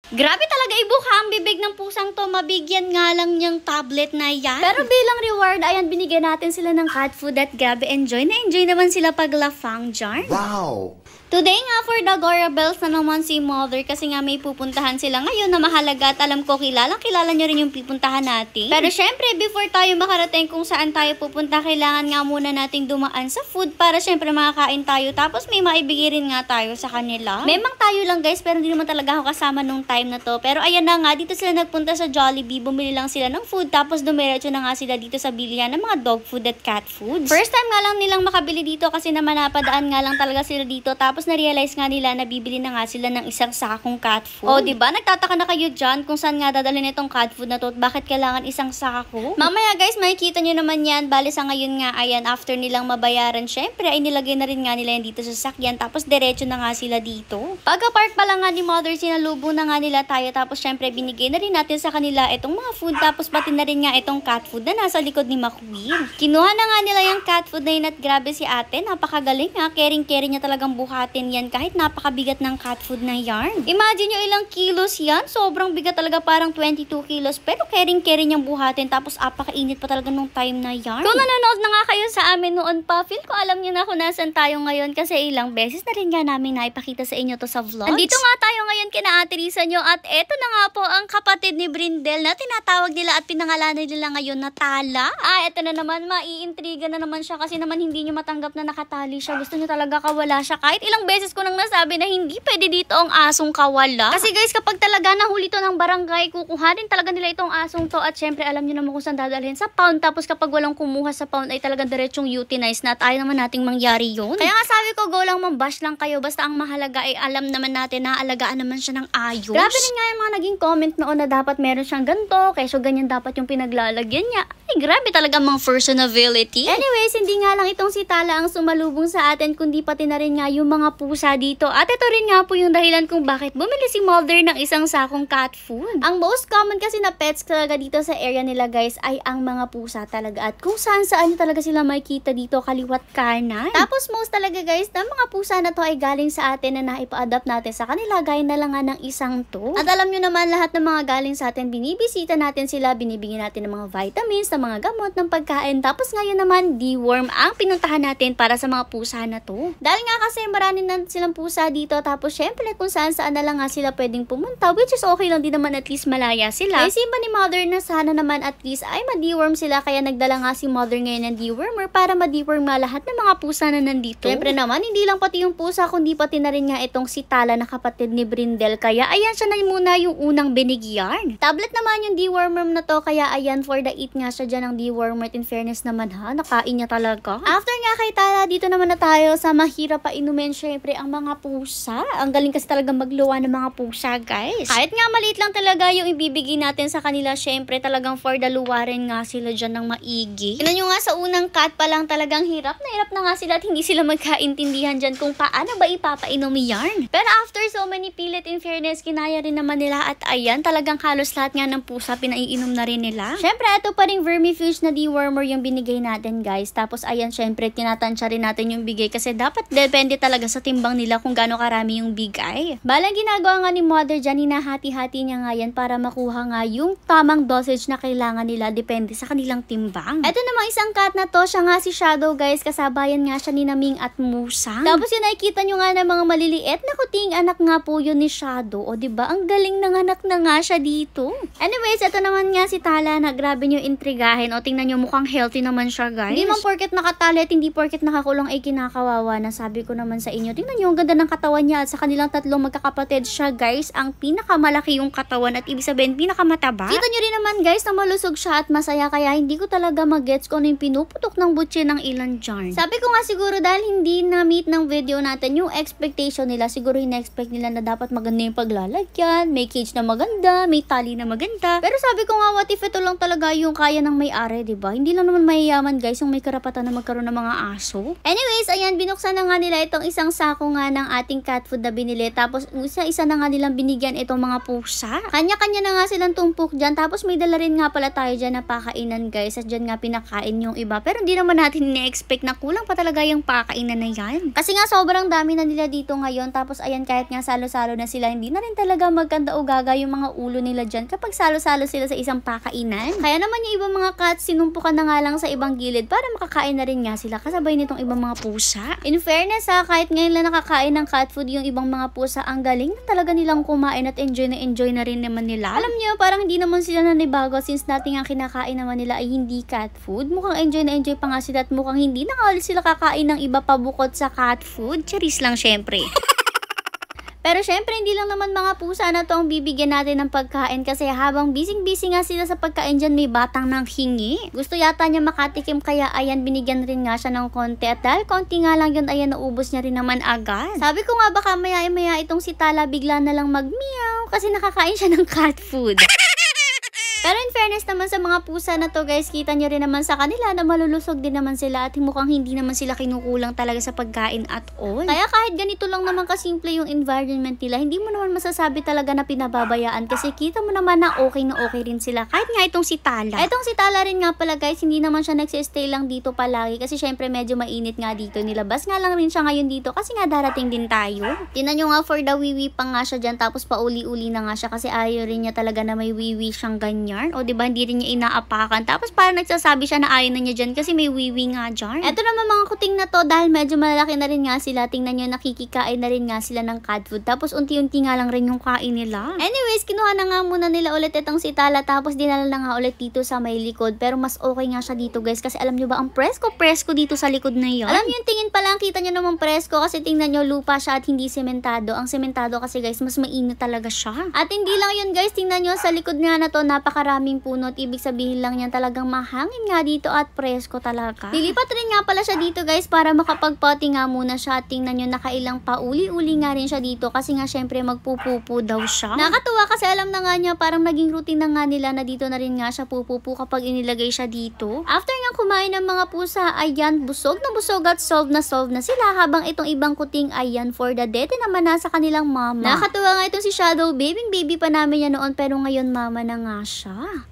Grabe talaga ibuka ang bibig ng pusang to. Mabigyan nga lang niyang tablet na yan. Pero bilang reward, ayan, binigyan natin sila ng cat food at grabe enjoy na enjoy naman sila pag lafang jar. Wow! Today nga for the Gorabels na naman si Mother kasi nga may pupuntahan sila ngayon na mahalaga at alam ko kilala nyo rin yung pupuntahan natin. Pero syempre before tayo makarating kung saan tayo pupunta, kailangan nga muna nating dumaan sa food para syempre makakain tayo tapos may maibigay rin nga tayo sa kanila. Memang tayo lang guys pero hindi naman talaga ako kasama nung time na to. Pero ayan na nga, dito sila nagpunta sa Jollibee, bumili lang sila ng food tapos dumiretso na nga sila dito sa bilihan ng mga dog food at cat food. First time nga lang nilang makabili dito kasi naman napadaan nga lang talaga sila dito tapos na-realize nga nila na bibili na nga sila ng isang sakong cat food. O, diba? Nagtataka na kayo dyan kung saan nga dadalhin itong cat food na to at bakit kailangan isang sako. Mamaya guys, makikita nyo naman yan. Bali sa ngayon nga, ayan, after nilang mabayaran, syempre, ay nilagay na rin nga nila yan dito sa sakyan tapos diretso na nga sila dito. Pagka-park pa lang nga ni Mother, sinalubong na nga nila tayo tapos syempre, binigay na rin natin sa kanila itong mga food tapos pati na rin nga itong cat food na nasa likod ni McQueen. Kinuha na nga nila yung cat food na yun at grabe si ate, napakagaling nga. Caring-caring niya talagang buhatin yan kahit napakabigat ng cat food na yarn. Imagine nyo ilang kilos yan. Sobrang bigat talaga, parang 22 kilos. Pero caring-caring niyang buhatin. Tapos apakainit pa talaga nung time na yarn. Kung nanonood na nga kayo sa amin noon pa, feel ko alam niyo na kung nasan tayo ngayon. Kasi ilang beses na rin nga namin naipakita sa inyo to sa vlogs. Andito nga tayo ngayon kina Ate Risa nyo. At eto na nga po ang kapatid ni Brindel na tinatawag nila at pinangalanan nila ngayon na Tala. Eto na naman, maiintriga na naman siya kasi naman hindi nyo matanggap na nakatali siya. Gusto nyo talaga kawala siya. Kahit ilang beses ko nang nasabi na hindi pwede dito ang asong kawala. Kasi guys, kapag talaga nahuli to ng barangay, kukuhanin talaga nila itong asong to at syempre alam nyo naman kung saan dadalhin sa pound. Tapos kapag walang kumuha sa pound ay talagang diretsong euthanize na at ayaw naman nating mangyari yun. Kaya nga sabi ko, go lang mambash lang kayo. Basta ang mahalaga ay alam naman natin na alagaan naman siya ng ayos. Grabe rin nga yung mga naging comment noon na dapat meron siyang ganito, keso ganyan dapat yung pinaglalagyan niya. Ay, grabe talaga mga personality. Anyways, hindi nga lang itong si Tala ang sumalubong sa atin, kundi pati na rin nga yung mga pusa dito. At ito rin nga po yung dahilan kung bakit bumili si Mother ng isang sakong cat food. Ang most common kasi na pets talaga dito sa area nila guys ay ang mga pusa talaga. At kung saan nyo talaga sila makikita dito kaliwat kanan. Tapos most talaga guys na mga pusa na to ay galing sa atin na naipa-adapt natin sa kanila gaya na lang nga ng isang to. At alam nyo naman lahat ng mga galing sa atin, binibisita natin sila, binibigyan natin ng mga vitamins, ng mga gamot, ng pagkain. Tapos ngayon naman, deworm ang pinuntahan natin para sa mga pusa na to. Dahil nga kasi marami na silang pusa dito, tapos syempre kung saan na lang nga sila pwedeng pumunta, which is okay lang din naman at least malaya sila. Ay simba ni Mother na sana naman at least ay ma-deworm sila, kaya nagdala nga si Mother ngayon ng dewormer para ma-deworm nga lahat ng mga pusa na nandito. Syempre naman, hindi lang pati yung pusa, kundi pati na rin nga itong si Tala na kapatid ni Brindel, kaya ayan siya na muna yung unang binigyan. Tablet naman yung dewormer na to, kaya ayan for the eat nga siya dyan ng dewormer. In fairness naman ha, nakain niya talaga. After nga kay Tala, dito naman na tayo sa mahirap pa inumin syempre ang mga pusa. Ang galing kasi talaga magluwa ng mga pusa guys. Kahit nga maliit lang talaga yung ibibigay natin sa kanila, syempre talagang for the luwarin nga sila dyan ng maigi. Tignan nyo nga sa unang cat pa lang talagang hirap na nga sila at hindi sila magkaintindihan dyan kung paano ba ipapainom yarn. Pero after so many pilit, in fairness, kinaya rin naman nila at ayan, talagang halos lahat nga ng pusa pinaiinom na rin nila. Syempre, ito pa ring vermifuge na dewormer yung binigay natin guys. Tapos ayan, syempre, tinatansya rin natin yung bigay kasi dapat depende talaga sa timbang nila kung gaano karami yung bigay. Balang ginagawa nga ni Mother dyan, hinahati-hati niya nga yan para makuha nga yung tamang dosage na kailangan nila depende sa kanilang timbang. Ito namang isang cat na to, siya nga si Shadow guys, kasabayan nga siya ni Naming at Musang. Tapos yun, nakikita nyo nga ng mga maliliit na kuting anak nga po yun ni Shadow. O diba, ang galing ng anak na nga siya dito. Anyways, ito naman nga si Tala na grabe nyo intrigahin. O tingnan nyo, mukhang healthy naman siya guys. Hindi man porket nakatali at hindi porket nakakulong ay kinakawawa na. Sabi ko naman sa inyo, tingnan nyo, ang ganda ng katawan niya at sa kanilang tatlong magkakapatid siya guys, ang pinakamalaki yung katawan at ibig sabihin pinakamataba. Kita nyo rin naman guys na malusog siya at masaya, kaya hindi ko talaga mag-gets kung ano yung pinuputok ng butche ng ilan dyan. Sabi ko nga siguro dahil hindi na-meet ng video natin yung expectation nila, siguro ina-expect nila na dapat maganda yung paglalagyan, may cage na maganda, may tali na maganda. Pero sabi ko nga, what if ito lang talaga yung kaya ng may-ari, diba? Hindi lang naman mayayaman guys yung may karapatan na magkaroon ng mga aso. Anyways, ayan, binuksan na nga nila itong isang sako nga ng ating cat food na binili. Tapos isa-isa na nga nilang binigyan itong mga pusa. Kanya-kanya na nga silang tumpok dyan. Tapos may dala rin nga pala tayo dyan na pakainan guys. At dyan nga pinakain yung iba. Pero hindi naman natin na-expect na kulang pa talaga yung pakainan na yan. Kasi nga sobrang dami na nila dito ngayon. Tapos ayan, kahit nga salo-salo na sila, hindi na rin talaga magkanda o gaga yung mga ulo nila dyan kapag salo-salo sila sa isang pakainan. Kaya naman yung ibang mga cats, sinumpukan na nga lang sa ibang gilid para makakain na rin nga sila kasabay nitong ibang mga pusa. In fairness ha, kahit ngayon lang nakakain ng cat food yung ibang mga pusa, ang galing na talaga nilang kumain at enjoy na rin naman nila. Alam niyo, parang hindi naman sila nanibago since nating ang kinakain naman nila ay hindi cat food. Mukhang enjoy na enjoy pa nga sila at mukhang hindi na nga ulit sila kakain ng iba pa bukod sa cat food. Charis lang syempre. Pero syempre, hindi lang naman mga pusa na to ang bibigyan natin ng pagkain kasi habang busy-busy nga sila sa pagkain dyan, may batang nang hingi. Gusto yata niya makatikim kaya ayan, binigyan rin nga siya ng konti. At dahil konti nga lang yun, ayan, naubos niya rin naman agad. Sabi ko nga baka maya-maya itong si Tala bigla na lang mag-meow kasi nakakain siya ng cat food. Pero in fairness naman sa mga pusa na to guys, kita nyo rin naman sa kanila na malulusog din naman sila at mukhang hindi naman sila kinukulang talaga sa pagkain at all. Kaya kahit ganito lang naman kasimple yung environment nila, hindi mo naman masasabi talaga na pinababayaan kasi kita mo naman na okay rin sila. Kahit nga itong si Tala. Itong si Tala rin nga pala guys, hindi naman siya nagsistay lang dito palagi kasi syempre medyo mainit nga dito. Nilabas nga lang rin siya ngayon dito kasi nga darating din tayo. Tinan nyo nga for the wiwi pa nga siya dyan tapos pauli-uli na nga siya kasi ayaw rin niya talaga na may wiwi siyang ganyan. O diba, hindi rin niya inaapakan. Tapos parang nagsasabi siya na ayaw na niya dyan kasi may wiwi nga dyan. Eto naman mga kuting na to, dahil medyo malalaki na rin nga sila, tingnan nyo nakikikain na rin nga sila ng cat food. Tapos unti-unti nga lang rin yung kain nila. Anyways, kinuha na nga muna nila ulit itong si Tala. Tapos dinala na nga ulit dito sa may likod. Pero mas okay nga siya dito guys kasi alam nyo ba, ang presko dito sa likod na yun. Alam nyo yung tingin pa lang, kita nyo naman presko kasi tingnan nyo lupa siya at hindi sementado. Ang sementado kasi guys, mas mainit talaga siya. At hindi lang yun guys, tingnan nyo sa likod nga na to, napakaraming puno at ibig sabihin lang yan talagang mahangin nga dito at presko talaga. Lilipat rin nga pala siya dito guys para makapagpoti nga muna siya at tingnan nyo nakailang pauli-uli nga rin siya dito kasi nga syempre magpupupo daw siya. Nakatuwa kasi alam na nga niya parang naging routine na nga nila na dito na rin nga siya pupupo kapag inilagay siya dito. After nga kumain ng mga pusa, ayan, busog at solve na sila habang itong ibang kuting ayan for the dete naman nasa kanilang mama. Nakatuwa nga itong si Shadow, baby pa namin yan noon pero ngayon mama na nga siya.